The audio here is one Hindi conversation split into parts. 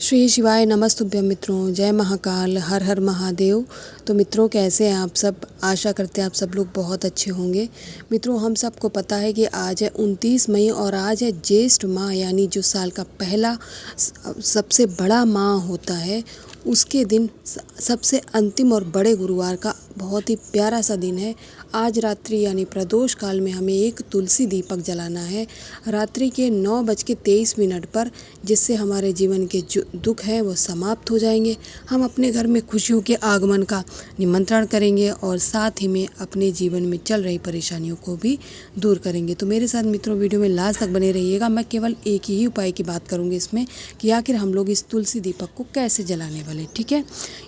श्री शिवाय नमस्तुभ्यं मित्रों, जय महाकाल, हर हर महादेव। तो मित्रों, कैसे हैं आप सब? आशा करते हैं आप सब लोग बहुत अच्छे होंगे। मित्रों, हम सबको पता है कि आज है 29 मई और आज है ज्येष्ठ माह, यानी जो साल का पहला सबसे बड़ा माह होता है, उसके दिन सबसे अंतिम और बड़े गुरुवार का बहुत ही प्यारा सा दिन है। आज रात्रि यानी प्रदोष काल में हमें एक तुलसी दीपक जलाना है रात्रि के 9:23 पर, जिससे हमारे जीवन के जो दुख हैं वो समाप्त हो जाएंगे। हम अपने घर में खुशियों के आगमन का निमंत्रण करेंगे और साथ ही में अपने जीवन में चल रही परेशानियों को भी दूर करेंगे। तो मेरे साथ मित्रों वीडियो में लास्ट तक बने रहिएगा। मैं केवल एक ही उपाय की बात करूँगी इसमें कि आखिर हम लोग इस तुलसी दीपक को कैसे जलाने वाले, ठीक है।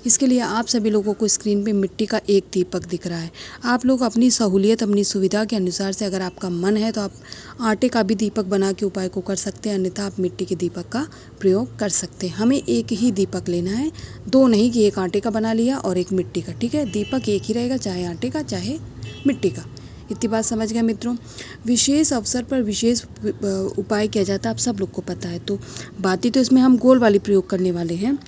इसके लिए आप सभी लोगों को स्क्रीन पे मिट्टी का एक दीपक दिख रहा है। आप लोग अपनी सहूलियत, अपनी सुविधा के अनुसार से, अगर आपका मन है तो आप आटे का भी दीपक बना के उपाय को कर सकते हैं, अन्यथा आप मिट्टी के दीपक का प्रयोग कर सकते हैं। हमें एक ही दीपक लेना है, दो नहीं कि एक आटे का बना लिया और एक मिट्टी का, ठीक है। दीपक एक ही रहेगा, चाहे आटे का चाहे मिट्टी का। इतनी बात समझ गए मित्रों। विशेष अवसर पर विशेष उपाय किया जाता है, आप सब लोग को पता है। तो बातें तो इसमें हम गोल वाली प्रयोग करने वाले हैं,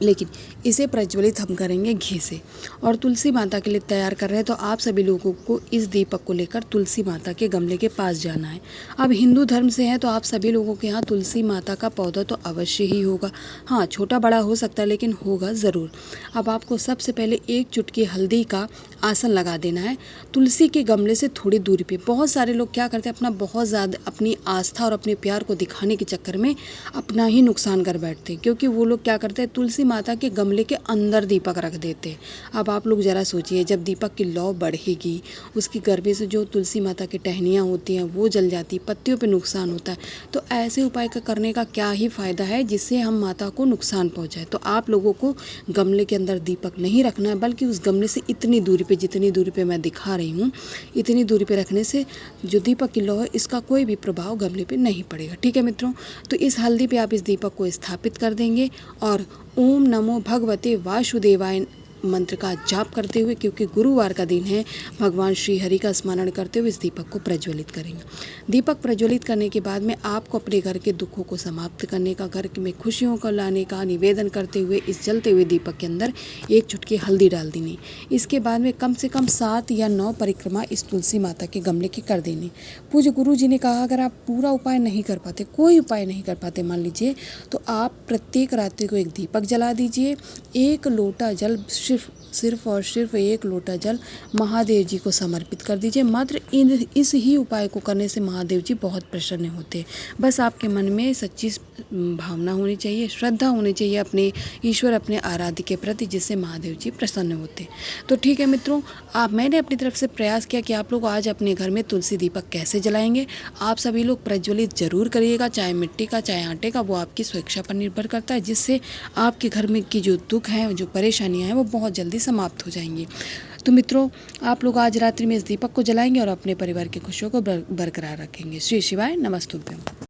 लेकिन इसे प्रज्वलित हम करेंगे घी से। और तुलसी माता के लिए तैयार कर रहे हैं, तो आप सभी लोगों को इस दीपक को लेकर तुलसी माता के गमले के पास जाना है। अब हिंदू धर्म से हैं तो आप सभी लोगों के यहाँ तुलसी माता का पौधा तो अवश्य ही होगा। हाँ, छोटा बड़ा हो सकता है लेकिन होगा ज़रूर। अब आपको सबसे पहले एक चुटकी हल्दी का आसन लगा देना है तुलसी के गमले से थोड़ी दूरी पे। बहुत सारे लोग क्या करते हैं, अपना बहुत ज़्यादा अपनी आस्था और अपने प्यार को दिखाने के चक्कर में अपना ही नुकसान कर बैठते हैं, क्योंकि वो लोग क्या करते हैं, तुलसी माता के गमले के अंदर दीपक रख देते हैं। अब आप लोग ज़रा सोचिए, जब दीपक की लौ बढ़ेगी, उसकी गर्भे से जो तुलसी माता की टहनियाँ होती हैं वो जल जाती, पत्तियों पे नुकसान होता है। तो ऐसे उपाय का करने का क्या ही फ़ायदा है जिससे हम माता को नुकसान पहुँचाए। तो आप लोगों को गमले के अंदर दीपक नहीं रखना है, बल्कि उस गमले से इतनी दूरी पे, जितनी दूरी पे मैं दिखा रही हूँ, इतनी दूरी पे रखने से जो दीपक की लौ है इसका कोई भी प्रभाव गमले पे नहीं पड़ेगा, ठीक है मित्रों। तो इस हल्दी पे आप इस दीपक को स्थापित कर देंगे और ओम नमो भगवते वासुदेवाय मंत्र का जाप करते हुए, क्योंकि गुरुवार का दिन है, भगवान श्री हरि का स्मरण करते हुए इस दीपक को प्रज्वलित करेंगे। दीपक प्रज्वलित करने के बाद में आपको अपने घर के दुखों को समाप्त करने का, घर में खुशियों को लाने का निवेदन करते हुए इस जलते हुए दीपक के अंदर एक चुटकी हल्दी डाल देनी। इसके बाद में कम से कम 7 या 9 परिक्रमा इस तुलसी माता के गमले की कर देनी। पूज्य गुरु जी ने कहा, अगर आप पूरा उपाय नहीं कर पाते, कोई उपाय नहीं कर पाते मान लीजिए, तो आप प्रत्येक रात्रि को एक दीपक जला दीजिए। एक लोटा जल, सिर्फ और सिर्फ एक लोटा जल महादेव जी को समर्पित कर दीजिए। मात्र इस ही उपाय को करने से महादेव जी बहुत प्रसन्न होते हैं। बस आपके मन में सच्ची भावना होनी चाहिए, श्रद्धा होनी चाहिए अपने ईश्वर, अपने आराध्य के प्रति, जिससे महादेव जी प्रसन्न होते हैं। तो ठीक है मित्रों, मैंने अपनी तरफ से प्रयास किया कि आप लोग आज अपने घर में तुलसी दीपक कैसे जलाएंगे। आप सभी लोग प्रज्वलित जरूर करिएगा, चाहे मिट्टी का चाहे आटे का, वो आपकी स्वेच्छा पर निर्भर करता है, जिससे आपके घर में की जो दुख हैं, जो परेशानियां हैं, वो बहुत जल्दी समाप्त हो जाएंगी। तो मित्रों, आप लोग आज रात्रि में इस दीपक को जलाएंगे और अपने परिवार की खुशियों को बरकरार रखेंगे। श्री शिवाय नमस्तुभ्यं।